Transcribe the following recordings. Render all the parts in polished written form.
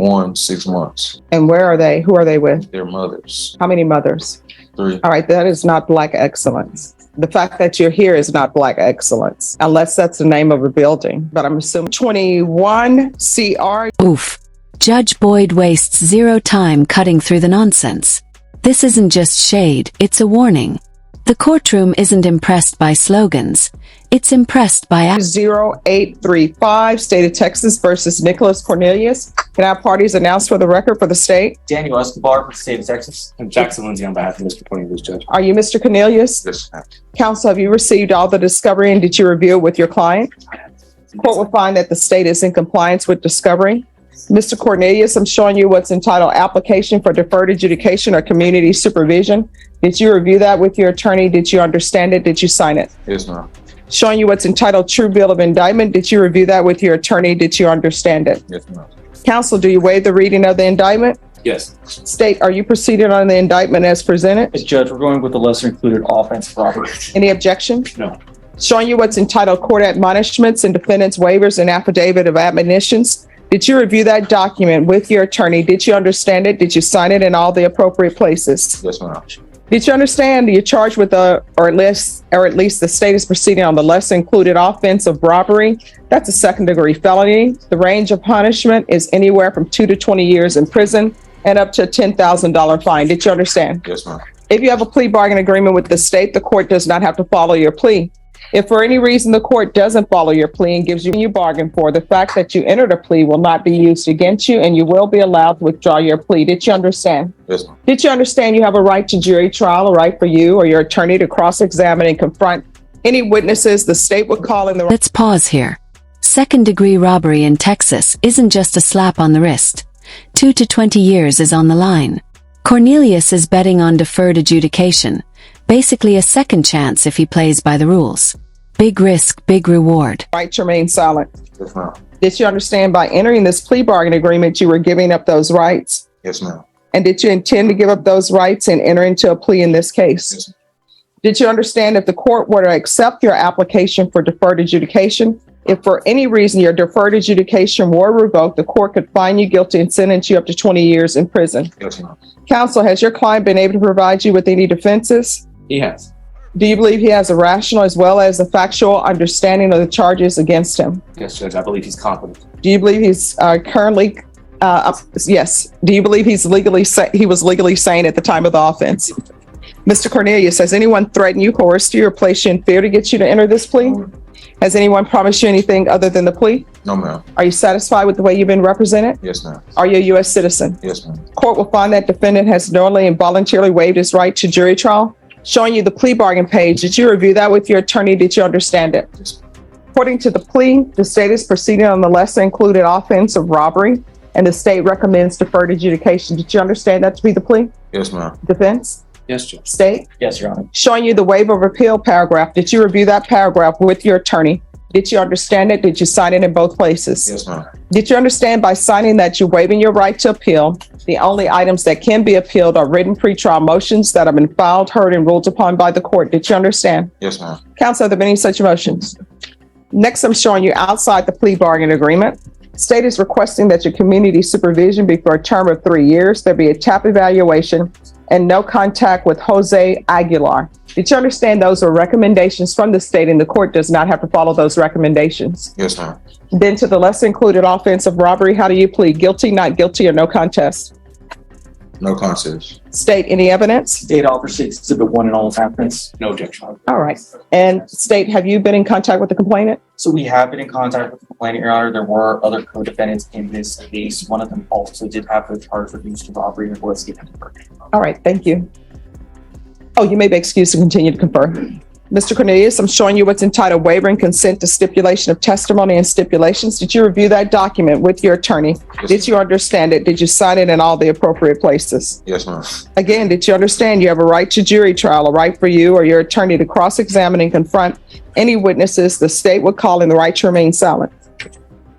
1, 6 months. And where are they? Who are they with? Their mothers. How many mothers? 3. All right, that is not Black excellence. The fact that you're here is not Black excellence, unless that's the name of a building. But I'm assuming 21 CR. Oof. Judge Boyd wastes zero time cutting through the nonsense. This isn't just shade, it's a warning. The courtroom isn't impressed by slogans. It's impressed by 0835, State of Texas versus Nicholas Cornelius. Can our parties announce for the record for the state? Daniel Escobar for the state of Texas. And Jackson Lindsay on behalf of Mr. Cornelius, Judge. Are you Mr. Cornelius? Yes, ma'am. Counsel, have you received all the discovery and did you review it with your client? Court will find that the state is in compliance with discovery. Mr. Cornelius, I'm showing you what's entitled Application for Deferred Adjudication or Community Supervision. Did you review that with your attorney? Did you understand it? Did you sign it? Yes, ma'am. Showing you what's entitled True Bill of Indictment. Did you review that with your attorney? Did you understand it? Yes, ma'am. Counsel, do you waive the reading of the indictment? Yes. State, are you proceeding on the indictment as presented? As Judge, we're going with the lesser included offense robbery. Any objection? No. Showing you what's entitled Court Admonishments and Defendant's Waivers and Affidavit of Admonitions. Did you review that document with your attorney? Did you understand it? Did you sign it in all the appropriate places? Yes, ma'am. Did you understand you're charged with or at least the state is proceeding on the lesser included offense of robbery? That's a second-degree felony. The range of punishment is anywhere from 2 to 20 years in prison and up to a $10,000 fine. Did you understand? Yes, ma'am. If you have a plea bargain agreement with the state, the court does not have to follow your plea. If for any reason the court doesn't follow your plea and gives you your bargain for, the fact that you entered a plea will not be used against you and you will be allowed to withdraw your plea. Did you understand? Yes, ma'am. Did you understand you have a right to jury trial, a right for you or your attorney to cross-examine and confront any witnesses the state would call in the... Let's pause here. Second-degree robbery in Texas isn't just a slap on the wrist. 2 to 20 years is on the line. Cornelius is betting on deferred adjudication, basically a second chance if he plays by the rules. Big risk, big reward. Right to remain silent. Yes, ma'am. Did you understand by entering this plea bargain agreement you were giving up those rights? Yes, ma'am. And did you intend to give up those rights and enter into a plea in this case? Yes, ma'am. Did you understand if the court were to accept your application for deferred adjudication, if for any reason your deferred adjudication were revoked, the court could find you guilty and sentence you up to 20 years in prison? Yes, ma'am. Counsel, has your client been able to provide you with any defenses? He has. Do you believe he has a rational as well as a factual understanding of the charges against him? Yes, Judge. I believe he's competent. Do you believe he's yes. Do you believe he was legally sane at the time of the offense? Mr. Cornelius, has anyone threatened you, coerced you, or placed you in fear to get you to enter this plea? Has anyone promised you anything other than the plea? No, ma'am. Are you satisfied with the way you've been represented? Yes, ma'am. Are you a U.S. citizen? Yes, ma'am. Court will find that defendant has knowingly and voluntarily waived his right to jury trial. Showing you the plea bargain page. Did you review that with your attorney? Did you understand it? Yes, ma'am. According to the plea, the state is proceeding on the lesser included offense of robbery, and the state recommends deferred adjudication. Did you understand that to be the plea? Yes, ma'am. Defense? Yes, Judge. State? Yes, Your Honor. Showing you the waiver of appeal paragraph. Did you review that paragraph with your attorney? Did you understand it? Did you sign it in both places? Yes, ma'am. Did you understand by signing that you're waiving your right to appeal? The only items that can be appealed are written pretrial motions that have been filed, heard, and ruled upon by the court. Did you understand? Yes, ma'am. Counsel, have there been any such motions? Next, I'm showing you outside the plea bargain agreement. State is requesting that your community supervision be for a term of 3 years. There be a TAP evaluation and no contact with Jose Aguilar. Did you understand those are recommendations from the state and the court does not have to follow those recommendations? Yes, ma'am. Then to the lesser included offense of robbery, how do you plead? Guilty, not guilty, or no contest? No contest. State, any evidence? State Officer 6, Exhibit 1 in all factors. No objection. All right. And state, have you been in contact with the complainant? So we have been in contact with the complainant, Your Honor. There were other co-defendants in this case. One of them also did have the charge reduced to robbery and was given to verdict. All right, thank you. Oh, you may be excused to continue to confer. Mr. Cornelius, I'm showing you what's entitled Waiver and Consent to Stipulation of Testimony and Stipulations. Did you review that document with your attorney? Yes, Did you understand it? Did you sign it in all the appropriate places? Yes, ma'am. Again, did you understand you have a right to jury trial, a right for you or your attorney to cross-examine and confront any witnesses the state would call in the right to remain silent?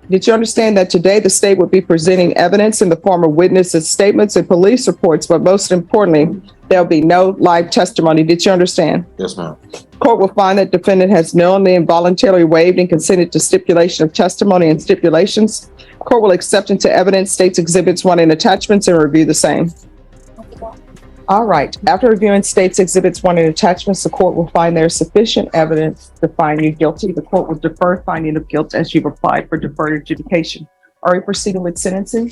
Did you understand that today the state would be presenting evidence in the form of witnesses' statements and police reports, but most importantly, there'll be no live testimony? Did you understand? Yes, ma'am. Court will find that defendant has knowingly and voluntarily waived and consented to stipulation of testimony and stipulations. Court will accept into evidence state's exhibits 1 and attachments and review the same. All right. After reviewing state's exhibits 1 and attachments, the court will find there is sufficient evidence to find you guilty. The court will defer finding of guilt as you've applied for deferred adjudication. Are you proceeding with sentencing?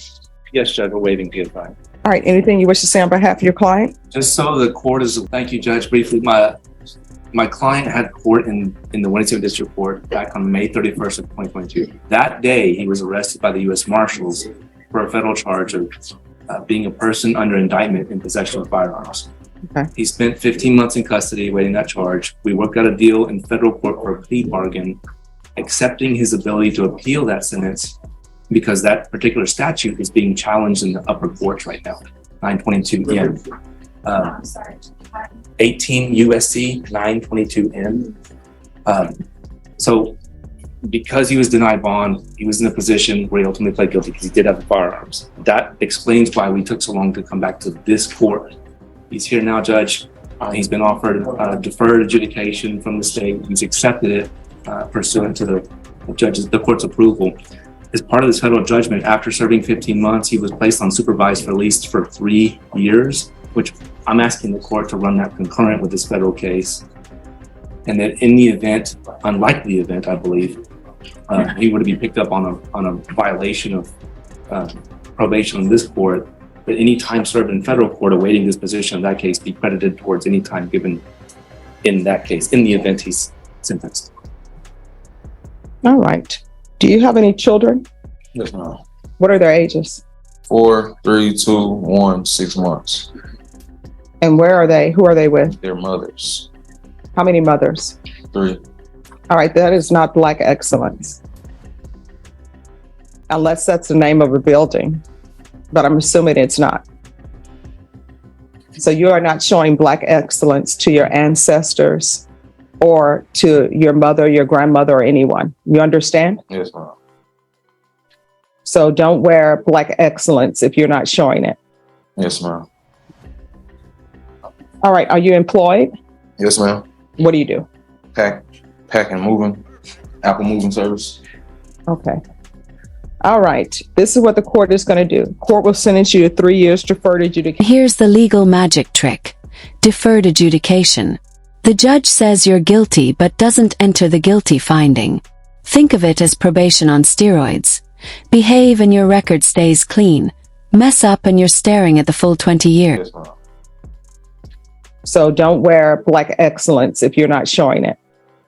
Yes, Judge, we're waiting to get back. All right. Anything you wish to say on behalf of your client? Just so the court is, thank you, Judge. Briefly, my client had court in the Winston District Court back on May 31st of 2022. That day, he was arrested by the U.S. Marshals for a federal charge of being a person under indictment in possession of firearms. Okay. He spent 15 months in custody awaiting that charge. We worked out a deal in federal court for a plea bargain, accepting his ability to appeal that sentence because that particular statute is being challenged in the upper courts right now, 922N. 18 USC 922N. So because he was denied bond, he was in a position where he ultimately pled guilty because he did have the firearms. That explains why we took so long to come back to this court. He's here now, Judge. He's been offered deferred adjudication from the state. He's accepted it pursuant to the court's approval. As part of this federal judgment, after serving 15 months, he was placed on supervised release for 3 years, which I'm asking the court to run that concurrent with this federal case. And that in the event, unlikely event, I believe, he were to be picked up on a violation of probation in this court, that any time served in federal court awaiting disposition of that case be credited towards any time given in that case, in the event he's sentenced. All right. Do you have any children? Yes, ma'am. What are their ages? 4, 3, 2, 1, 6 months. And where are they? Who are they with? Their mothers. How many mothers? 3. All right. That is not Black excellence. Unless that's the name of a building. But I'm assuming it's not. So you are not showing Black excellence to your ancestors or to your mother, your grandmother, or anyone. You understand? Yes, ma'am. So don't wear Black excellence if you're not showing it. Yes, ma'am. All right. Are you employed? Yes, ma'am. What do you do? Pack and moving. Apple moving service. Okay. All right. This is what the court is going to do. Court will sentence you to 3 years deferred adjudication. Here's the legal magic trick. Deferred adjudication. The judge says you're guilty but doesn't enter the guilty finding. Think of it as probation on steroids. Behave and your record stays clean. Mess up and you're staring at the full 20 years. Yes, ma'am. So don't wear Black excellence if you're not showing it.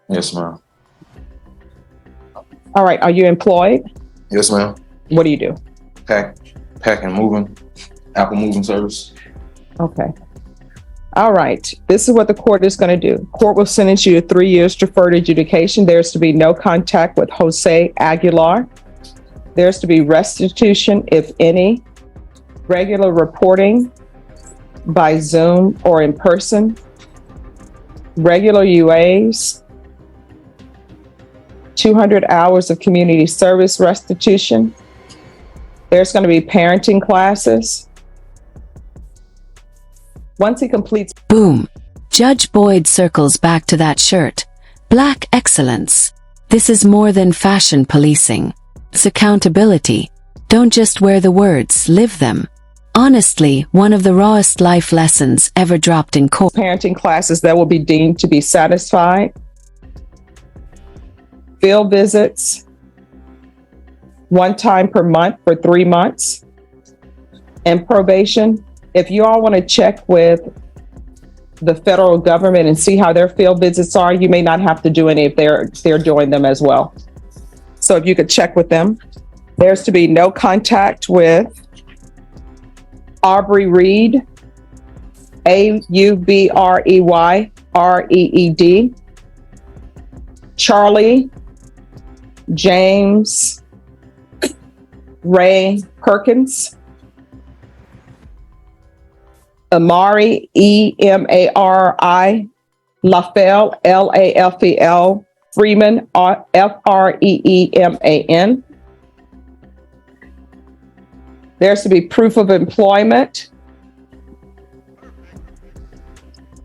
Yes, ma'am. All right. Are you employed? Yes, ma'am. What do you do? Pack and moving. Apple moving service. Okay. All right. This is what the court is going to do. Court will sentence you to 3 years deferred adjudication. There's to be no contact with Jose Aguilar. There's to be restitution, if any, regular reporting by Zoom or in person, regular UAs, 200 hours of community service restitution. There's going to be parenting classes. Once he completes. Boom. Judge Boyd circles back to that shirt. Black excellence. This is more than fashion policing. It's accountability. Don't just wear the words, live them. Honestly, one of the rawest life lessons ever dropped in court. Parenting classes that will be deemed to be satisfied. Field visits, 1 time per month for 3 months. And probation. If you all want to check with the federal government and see how their field visits are, you may not have to do any if they're doing them as well. So if you could check with them. There's to be no contact with Aubrey Reed, Aubreyreed, Charlie James Ray Perkins, Amari Emari Lafel Lafel Freeman Freeman, There's to be proof of employment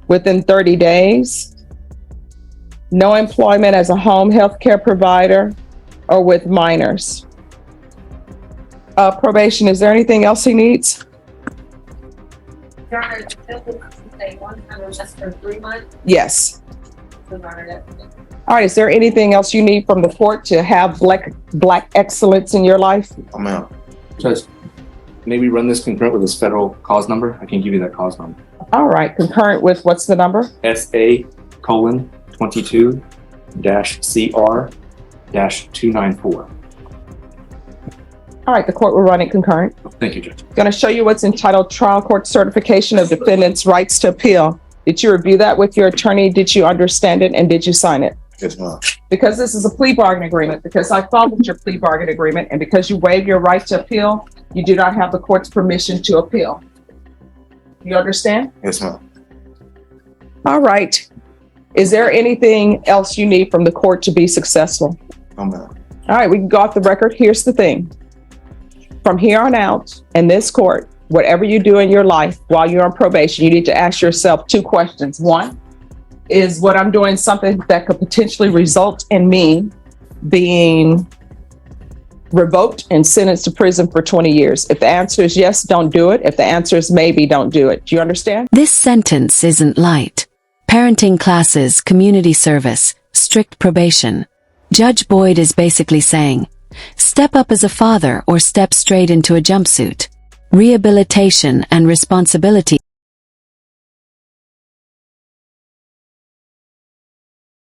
within 30 days. No employment as a home health care provider or with minors. Probation, is there anything else he needs? Your Honor, say one time was just for 3 months. Yes. Your Honor, that's- All right, is there anything else you need from the court to have black excellence in your life? I'm out. Judge, maybe run this concurrent with this federal cause number. I can give you that cause number. All right, concurrent with, what's the number? SA:22-CR-294. All right, the court will run it concurrent. Thank you, Judge. Going to show you what's entitled Trial Court Certification of Defendant's Rights to Appeal. Did you review that with your attorney? Did you understand it? And did you sign it? Yes, ma'am. Because this is a plea bargain agreement, because I followed your plea bargain agreement, and because you waive your right to appeal, you do not have the court's permission to appeal. You understand? Yes, ma'am. All right. Is there anything else you need from the court to be successful? I'm out. All right, we can go off the record. Here's the thing. From here on out, in this court, whatever you do in your life while you're on probation, you need to ask yourself 2 questions. 1, is what I'm doing something that could potentially result in me being revoked and sentenced to prison for 20 years? If the answer is yes, don't do it. If the answer is maybe, don't do it. Do you understand? This sentence isn't light. Parenting classes, community service, strict probation. Judge Boyd is basically saying, step up as a father or step straight into a jumpsuit. Rehabilitation and responsibility.